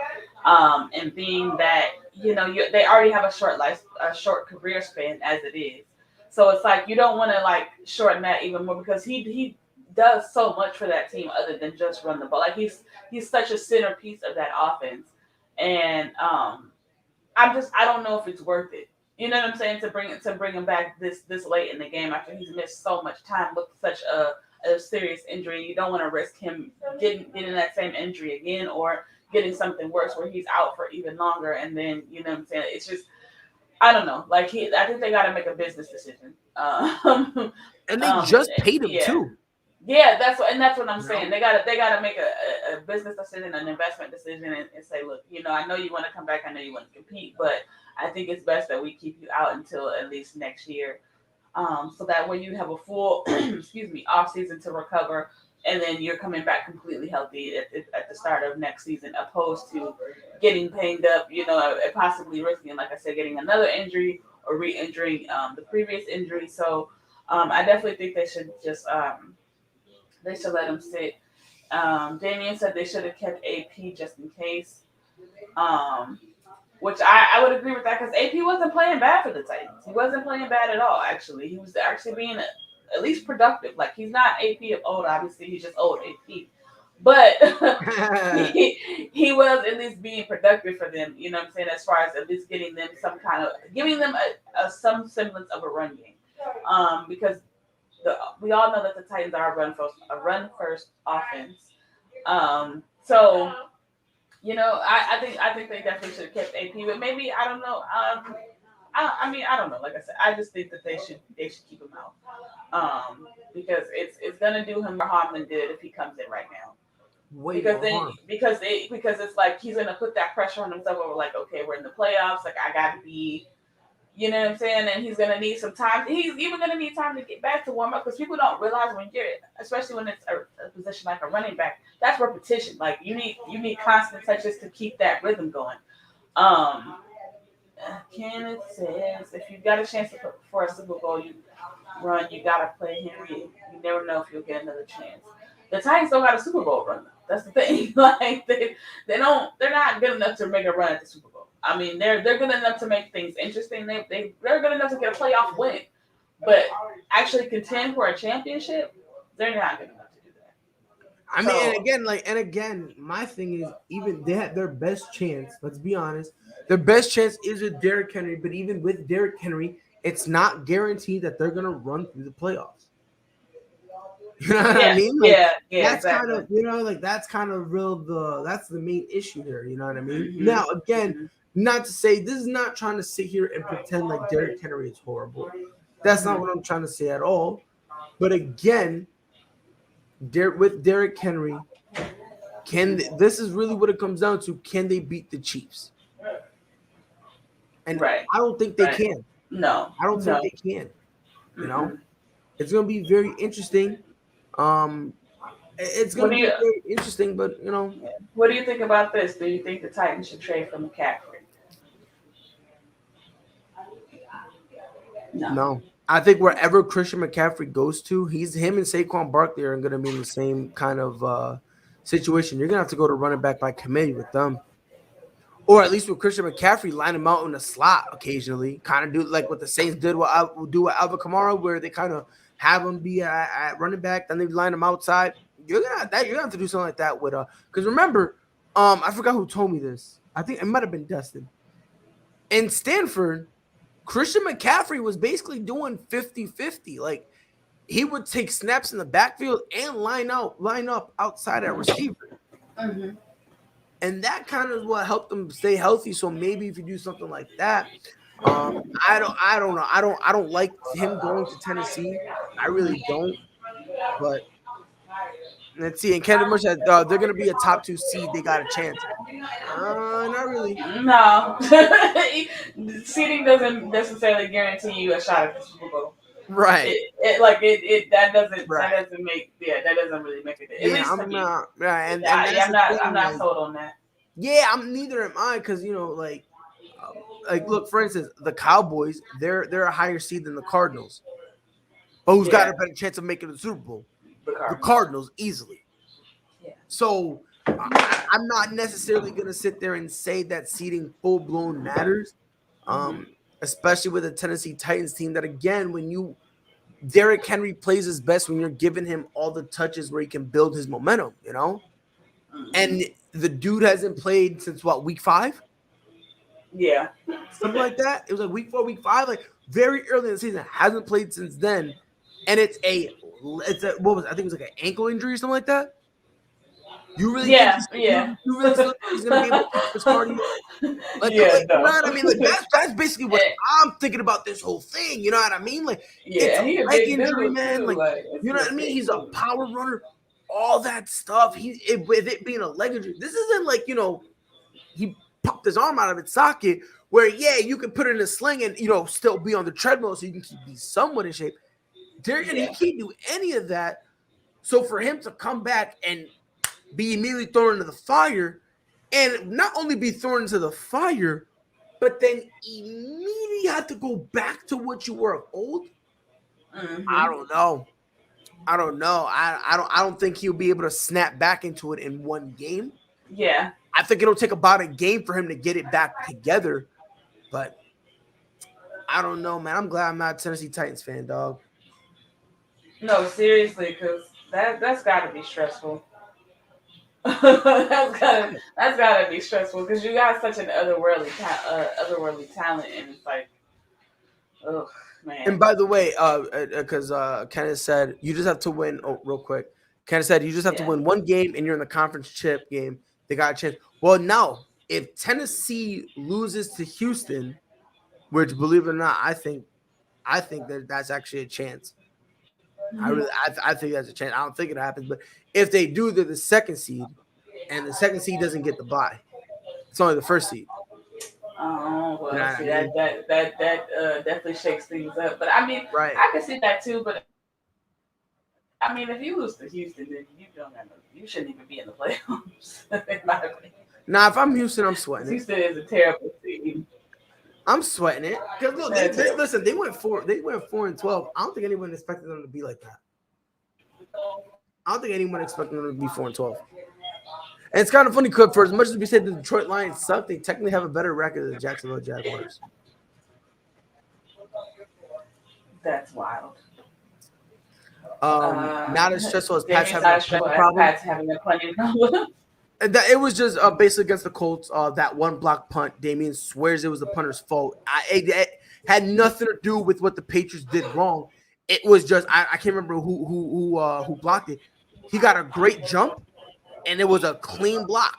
and being that they already have a short career span as it is, so it's like you don't want to like shorten that even more, because he does so much for that team other than just run the ball. Like he's such a centerpiece of that offense, and I don't know if it's worth it. You know what I'm saying? To bring him back this late in the game after he's missed so much time with such a serious injury. You don't want to risk him getting that same injury again, or getting something worse where he's out for even longer. And then, you know what I'm saying? It's just, I don't know. Like I think they got to make a business decision. And they just paid him too. Yeah, that's what I'm saying. They gotta make a business decision, an investment decision, and say, look, I know you want to come back, I know you want to compete, but I think it's best that we keep you out until at least next year, so that way you have a full off season to recover, and then you're coming back completely healthy at the start of next season, opposed to getting banged up, and possibly risking, like I said, getting another injury or re-injuring the previous injury. So I definitely think they should just they should let him sit. Damien said they should have kept AP just in case, which I would agree with that, because AP wasn't playing bad for the Titans. He wasn't playing bad at all, actually. He was actually being at least productive. Like, he's not AP of old, obviously. He's just old AP. But he was at least being productive for them, you know what I'm saying, as far as at least giving them some semblance of a run game. Because we all know that the Titans are a run first offense. So I think they definitely should have kept AP, but maybe I don't know. I don't know. Like I said, I just think that they should keep him out, because it's gonna do him more harm than good if he comes in right now. Because it's like he's gonna put that pressure on himself over, like, okay, we're in the playoffs, like I gotta be. You know what I'm saying? And he's going to need some time. He's even going to need time to get back to warm up, because people don't realize especially when it's a position like a running back, that's repetition. Like you need constant touches to keep that rhythm going. Kenneth says, if you've got a chance for a Super Bowl you got to play Henry. You never know if you'll get another chance. The Titans don't got a Super Bowl run. That's the thing. Like they're not good enough to make a run at the Super Bowl. I mean, they're good enough to make things interesting. They're good enough to get a playoff win, but actually contend for a championship, they're not good enough to do that. I mean, and again, my thing is even they had their best chance. Let's be honest, their best chance is with Derrick Henry. But even with Derrick Henry, it's not guaranteed that they're gonna run through the playoffs. You know what I mean? Like, that's exactly. kind of like that's kind of that's the main issue there. You know what I mean? Mm-hmm. Now, again, not to say this is not trying to sit here and pretend like Derrick Henry is horrible. That's not what I'm trying to say at all. But again, with Derrick Henry, this is really what it comes down to? Can they beat the Chiefs? And I don't think they can. No, I don't think they can. You know, it's going to be very interesting. It's going to be very interesting, but you know, what do you think about this? Do you think the Titans should trade for McCaffrey? No. I think wherever Christian McCaffrey goes to, him and Saquon Barkley are going to be in the same kind of situation. You're going to have to go to running back by committee with them. Or at least with Christian McCaffrey, line him out in the slot occasionally. Kind of do like what the Saints did with Alvin Kamara, where they kind of have him be at running back, then they line him outside. You're gonna have to do something like that with because remember, I forgot who told me this. I think it might have been Dustin. In Stanford, Christian McCaffrey was basically doing 50-50. Like he would take snaps in the backfield and line up outside at receiver. Mm-hmm. And that kind of is what helped them stay healthy. So maybe if you do something like that, I don't know. I don't like him going to Tennessee. I really don't. But let's see. And Kendrick Murray said they're going to be a top 2 seed. They got a chance. Not really. No. Seeding doesn't necessarily guarantee you a shot at the Super Bowl. Right. That doesn't really make it. Yeah, I'm not. Right. And I'm not sold on that. Yeah, neither am I, because you know, like look, for instance, the Cowboys, they're a higher seed than the Cardinals. But who's got a better chance of making the Super Bowl? The Cardinals easily. Yeah. So I'm not necessarily going to sit there and say that seeding full blown matters, especially with a Tennessee Titans team that, again, when Derrick Henry plays his best when you're giving him all the touches where he can build his momentum, you know? And the dude hasn't played since week 5? Yeah. Something like that. It was like week 4, week 5, like very early in the season. Hasn't played since then. And it's a what was it? I think it was like an ankle injury or something like that. You really think you really think he's gonna be able to keep this cardio? You know what I mean? Like that's basically what I'm thinking about this whole thing. You know what I mean? Like it's a leg injury, man. Like you know what I mean? He's a power runner, all that stuff. With it being a leg injury, this isn't like, you know, he popped his arm out of its socket where you can put it in a sling and, you know, still be on the treadmill so you can be somewhat in shape. Derrick, he can't do any of that. So for him to come back and be immediately thrown into the fire, and not only be thrown into the fire, but then immediately have to go back to what you were of old. I don't know. I don't think he'll be able to snap back into it in one game. Yeah. I think it'll take about a game for him to get it back together. But I don't know, man. I'm glad I'm not a Tennessee Titans fan, dog. No, seriously, because that's got to be stressful. that's gotta be stressful because you got such an otherworldly talent, and it's like, oh man. And by the way, because Kenneth said you just have to win. Oh, real quick, Kenneth said you just have to win one game, and you're in the conference chip game. They got a chance. Well, no, if Tennessee loses to Houston, which, believe it or not, I think that's actually a chance. I think that's a chance. I don't think it happens, but if they do, they're the second seed, and the second seed doesn't get the bye. It's only the first seed. Oh, well, that definitely shakes things up. But I mean, I can see that too. But I mean, if you lose to Houston, then you shouldn't even be in the playoffs. In my opinion. Nah, if I'm Houston, I'm sweating. Houston is a terrible team. I'm sweating it because look, listen. They went 4-12. I don't think anyone expected them to be like that. I don't think anyone expected them to be 4-12. And it's kind of funny because for as much as we said the Detroit Lions suck, they technically have a better record than the Jacksonville Jaguars. That's wild. Not as stressful as Pat's Damien's having not a as stressful punting as problem. Pat's having a punting problem. And that it was just basically against the Colts. That one block punt, Damien swears it was the punter's fault. It had nothing to do with what the Patriots did wrong. It was just I can't remember who blocked it. He got a great jump, and it was a clean block.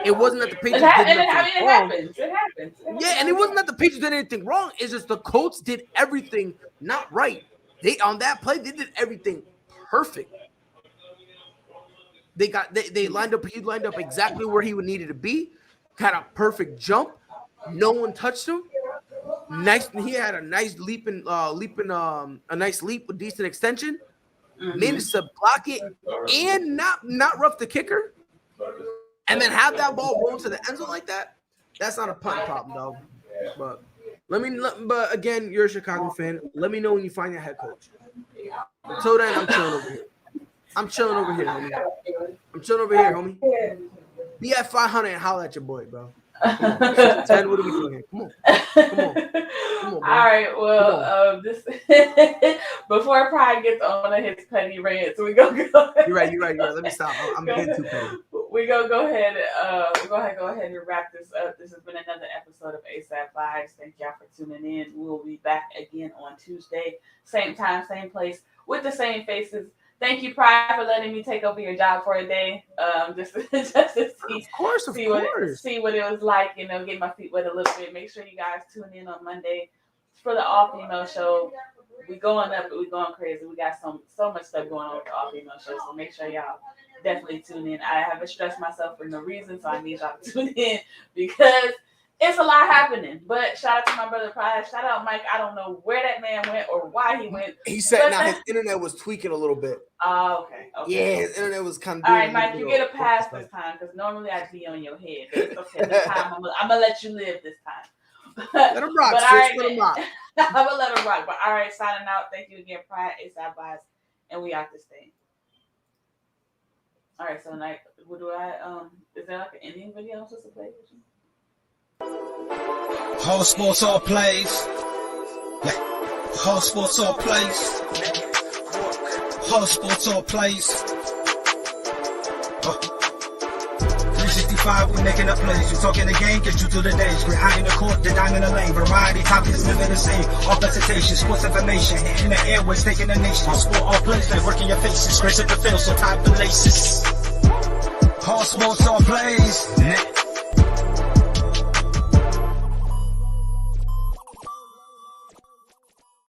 It wasn't that the Patriots did anything wrong. It happens. Yeah, and it wasn't that the Patriots did anything wrong. It's just the Colts did everything not right. They on that play, they did everything perfect. They lined up. He lined up exactly where he would needed to be. Had a perfect jump. No one touched him. Nice. He had a nice leap with decent extension. Managed to block it and not rough the kicker. And then have that ball roll to the end zone like that. That's not a punt problem, though. But but again, you're a Chicago fan. Let me know when you find your head coach. Until then, I'm chilling over here. I'm chilling over here, homie. Be at 500 and holler at your boy, bro. 10, what are we doing here? Come on, all right. Well, this before Pride gets on his petty rants, we go. You're right. Let me stop. I'm getting too petty. We go ahead. Go ahead and wrap this up. This has been another episode of ASAP Vibes. Thank y'all for tuning in. We'll be back again on Tuesday, same time, same place, with the same faces. Thank you, Pride, for letting me take over your job for a day. Just to see what it was like, get my feet wet a little bit. Make sure you guys tune in on Monday for the All Female Show. We going up, we going crazy. We got so much stuff going on with the All Female Show, so make sure y'all definitely tune in. I haven't stressed myself for no reason, so I need y'all to tune in because it's a lot happening. But shout out to my brother Pride. Shout out Mike. I don't know where that man went or why he went. He said now his internet was tweaking a little bit. Oh, okay. Yeah, his internet was kind of. All right, Mike, you get a pass this time because normally I'd be on your head. But it's okay. This time I'm gonna let you live this time. Let him rock. Let him rock. I'm gonna let him rock. But all right, signing out. Thank you again, Pride, ASAP Vibes, and we out this thing. All right, so tonight, what do I is there like an ending video I'm supposed to play with you? Whole sports all plays. Yeah. Whole sports all plays. Whole sports all plays. 365, we making up plays. You talking the game, get you to the days. We're high in the court, the dime in the lane. Variety topics living the same. All presentation, sports information. In the airways, taking the nation. Sport all plays, they working your faces. Grace at the field, so tie the laces. Whole sports all plays.